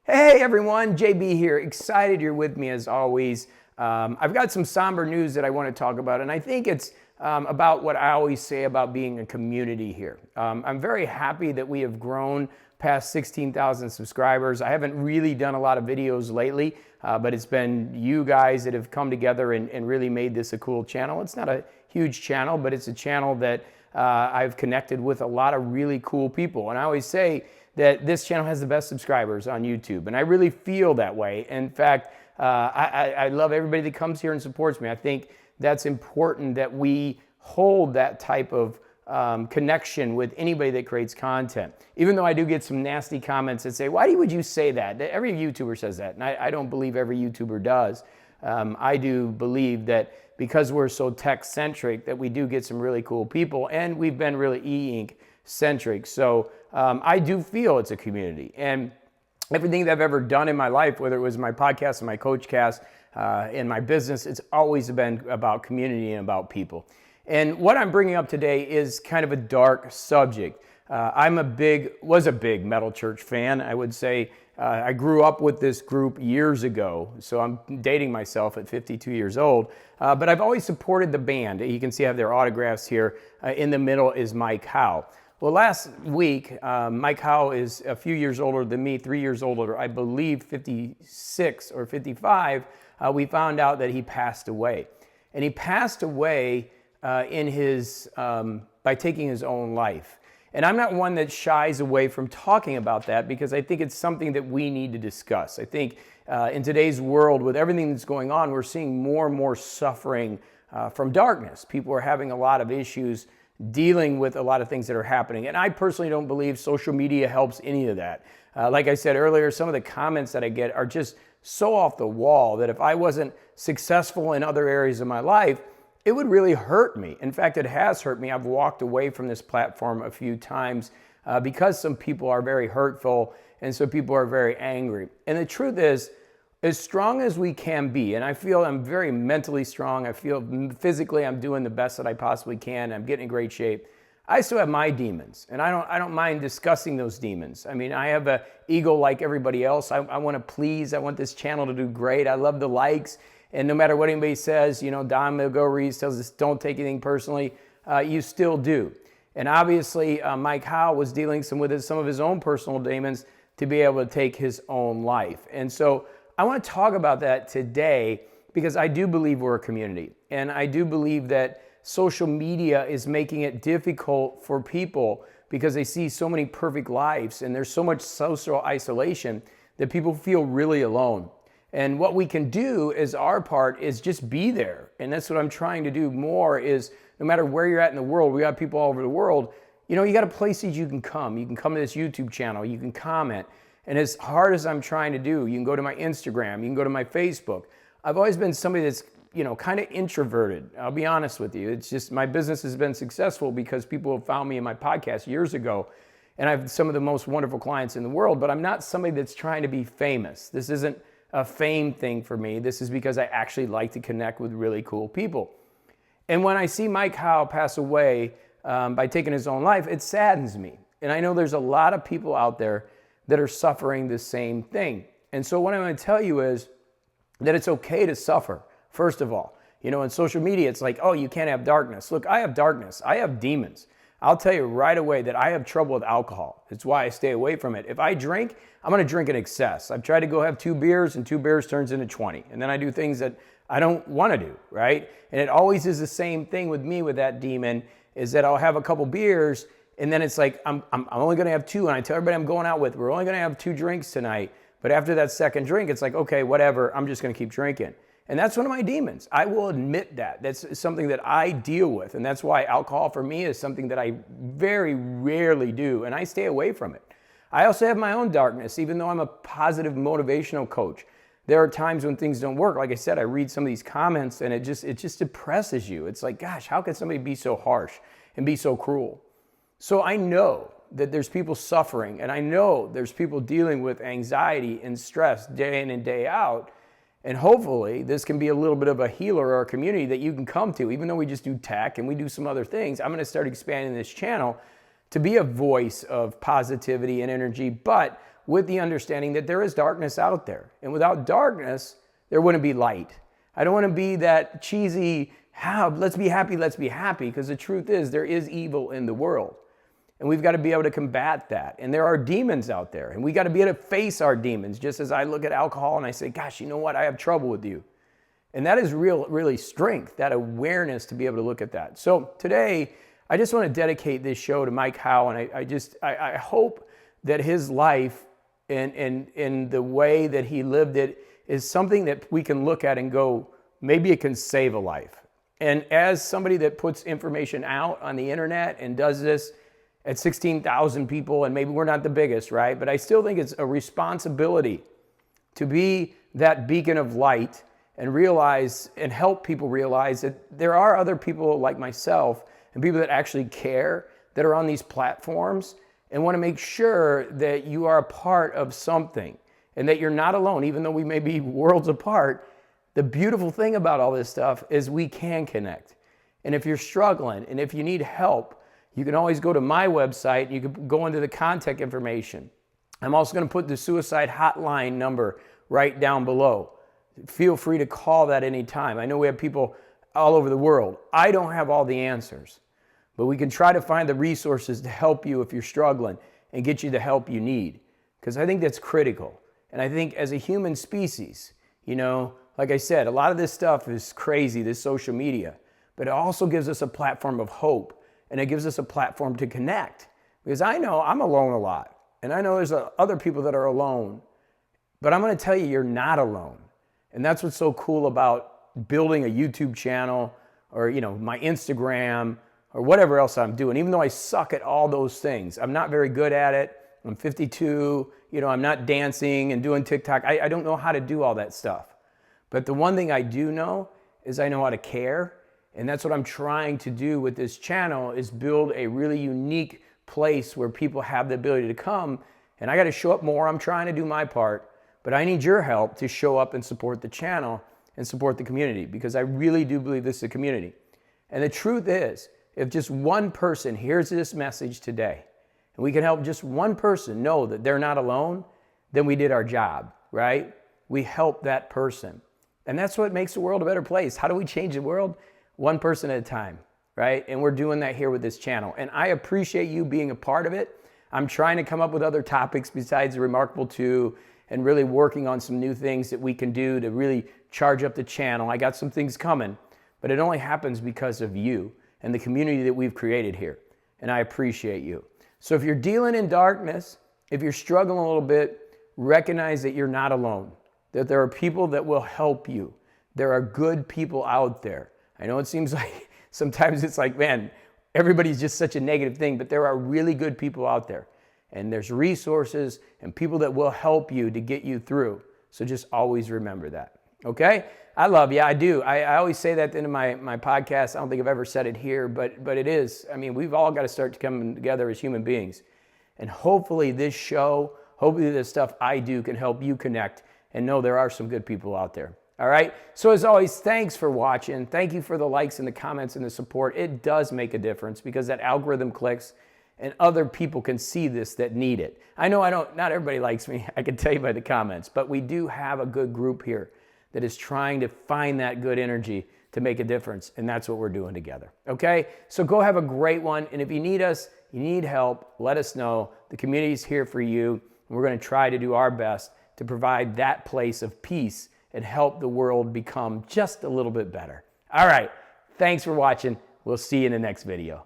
Hey everyone, JB here. Excited you're with me as always. I've got some somber news that I want to talk about, and I think it's about what I always say about being a community here. I'm very happy that we have grown past 16,000 subscribers. I haven't really done a lot of videos lately, but it's been you guys that have come together and really made this a cool channel. It's not a huge channel, but it's a channel that I've connected with a lot of really cool people. And I always say that this channel has the best subscribers on YouTube, and I really feel that way. In fact, I love everybody that comes here and supports me. I think that's important that we hold that type of connection with anybody that creates content. Even though I do get some nasty comments that say, why would you say that? Every YouTuber says that, and I don't believe every YouTuber does. I do believe that because we're so tech-centric that we do get some really cool people, and we've been really e-ink centric. So I do feel it's a community, and everything that I've ever done in my life, whether it was my podcast and my coach cast, in my business, it's always been about community and about people. And what I'm bringing up today is kind of a dark subject. Was a big Metal Church fan. I would say I grew up with this group years ago, so I'm dating myself at 52 years old. But I've always supported the band. You can see I have their autographs here. In the middle is Mike Howe. Well, last week, Mike Howe is a few years older than me, 3 years older, I believe 56 or 55. We found out that he passed away. And he passed away by taking his own life. And I'm not one that shies away from talking about that because I think it's something that we need to discuss. I think in today's world, with everything that's going on, we're seeing more and more suffering from darkness. People are having a lot of issues dealing with a lot of things that are happening. And I personally don't believe social media helps any of that. Like I said earlier, some of the comments that I get are just so off the wall that if I wasn't successful in other areas of my life, it would really hurt me. In fact, it has hurt me. I've walked away from this platform a few times because some people are very hurtful and some people are very angry. And the truth is, as strong as we can be, and I feel I'm very mentally strong, I feel physically I'm doing the best that I possibly can, I'm getting in great shape, I still have my demons, and I don't mind discussing those demons. I mean, I have an ego like everybody else. I want to please, I want this channel to do great, I love the likes, and no matter what anybody says, you know, Don Milgo-Rees tells us don't take anything personally, you still do. And obviously, Mike Howe was dealing with some of his own personal demons to be able to take his own life. And so I want to talk about that today because I do believe we're a community. And I do believe that social media is making it difficult for people because they see so many perfect lives and there's so much social isolation that people feel really alone. And what we can do as our part is just be there. And that's what I'm trying to do more is no matter where you're at in the world, we got people all over the world, you know, you got a place that you can come. You can come to this YouTube channel, you can comment. And as hard as I'm trying to do, you can go to my Instagram, you can go to my Facebook. I've always been somebody that's, you know, kind of introverted. I'll be honest with you. It's just my business has been successful because people have found me in my podcast years ago. And I have some of the most wonderful clients in the world, but I'm not somebody that's trying to be famous. This isn't a fame thing for me. This is because I actually like to connect with really cool people. And when I see Mike Howe pass away by taking his own life, it saddens me. And I know there's a lot of people out there that are suffering the same thing. And so what I'm going to tell you is that it's okay to suffer, first of all. You know, in social media, it's like, oh, you can't have darkness. Look, I have darkness. I have demons. I'll tell you right away that I have trouble with alcohol. It's why I stay away from it. If I drink, I'm going to drink in excess. I've tried to go have 2 beers, and 2 beers turns into 20. And then I do things that I don't want to do, right? And it always is the same thing with me with that demon, is that I'll have a couple beers, and then it's like, I'm only going to have 2. And I tell everybody I'm going out with, we're only going to have 2 drinks tonight. But after that second drink, it's like, okay, whatever, I'm just going to keep drinking. And that's one of my demons. I will admit that. That's something that I deal with. And that's why alcohol for me is something that I very rarely do. And I stay away from it. I also have my own darkness, even though I'm a positive motivational coach. There are times when things don't work. Like I said, I read some of these comments and it just depresses you. It's like, gosh, how can somebody be so harsh and be so cruel? So I know that there's people suffering, and I know there's people dealing with anxiety and stress day in and day out. And hopefully this can be a little bit of a healer or a community that you can come to. Even though we just do tech and we do some other things, I'm going to start expanding this channel to be a voice of positivity and energy, but with the understanding that there is darkness out there. And without darkness, there wouldn't be light. I don't want to be that cheesy, let's be happy, because the truth is there is evil in the world. And we've got to be able to combat that. And there are demons out there. And we got to be able to face our demons, just as I look at alcohol and I say, gosh, you know what? I have trouble with you. And that is really strength, that awareness to be able to look at that. So today, I just want to dedicate this show to Mike Howe. And I hope that his life and the way that he lived it is something that we can look at and go, maybe it can save a life. And as somebody that puts information out on the internet and does this at 16,000 people, and maybe we're not the biggest, right? But I still think it's a responsibility to be that beacon of light and realize and help people realize that there are other people like myself and people that actually care that are on these platforms and want to make sure that you are a part of something and that you're not alone, even though we may be worlds apart. The beautiful thing about all this stuff is we can connect. And if you're struggling and if you need help, you can always go to my website. You can go into the contact information. I'm also going to put the suicide hotline number right down below. Feel free to call that anytime. I know we have people all over the world. I don't have all the answers, but we can try to find the resources to help you if you're struggling and get you the help you need, because I think that's critical. And I think as a human species, like I said, a lot of this stuff is crazy, this social media, but it also gives us a platform of hope. And it gives us a platform to connect, because I know I'm alone a lot. And I know there's other people that are alone, but I'm going to tell you, you're not alone. And that's what's so cool about building a YouTube channel or, my Instagram or whatever else I'm doing. Even though I suck at all those things, I'm not very good at it. I'm 52, I'm not dancing and doing TikTok. I don't know how to do all that stuff. But the one thing I do know is I know how to care. And that's what I'm trying to do with this channel, is build a really unique place where people have the ability to come. And I got to show up more. I'm trying to do my part, but I need your help to show up and support the channel and support the community, because I really do believe this is a community. And the truth is, if just one person hears this message today and we can help just one person know that they're not alone, then we did our job, right? We help that person. And that's what makes the world a better place. How do we change the world? One person at a time, right? And we're doing that here with this channel. And I appreciate you being a part of it. I'm trying to come up with other topics besides the Remarkable 2 and really working on some new things that we can do to really charge up the channel. I got some things coming, but it only happens because of you and the community that we've created here. And I appreciate you. So if you're dealing in darkness, if you're struggling a little bit, recognize that you're not alone, that there are people that will help you. There are good people out there. I know it seems like sometimes it's like, man, everybody's just such a negative thing, but there are really good people out there. And there's resources and people that will help you to get you through. So just always remember that, okay? I love you, I do. I always say that at the end of my podcast. I don't think I've ever said it here, but it is. I mean, we've all got to start to come together as human beings. And hopefully this show, hopefully this stuff I do can help you connect and know there are some good people out there. All right. So as always, thanks for watching. Thank you for the likes and the comments and the support. It does make a difference, because that algorithm clicks and other people can see this that need it. I know not everybody likes me. I can tell you by the comments, but we do have a good group here that is trying to find that good energy to make a difference. And that's what we're doing together. Okay. So go have a great one. And if you need us, you need help, let us know. The community is here for you. And we're going to try to do our best to provide that place of peace and help the world become just a little bit better. All right. Thanks for watching. We'll see you in the next video.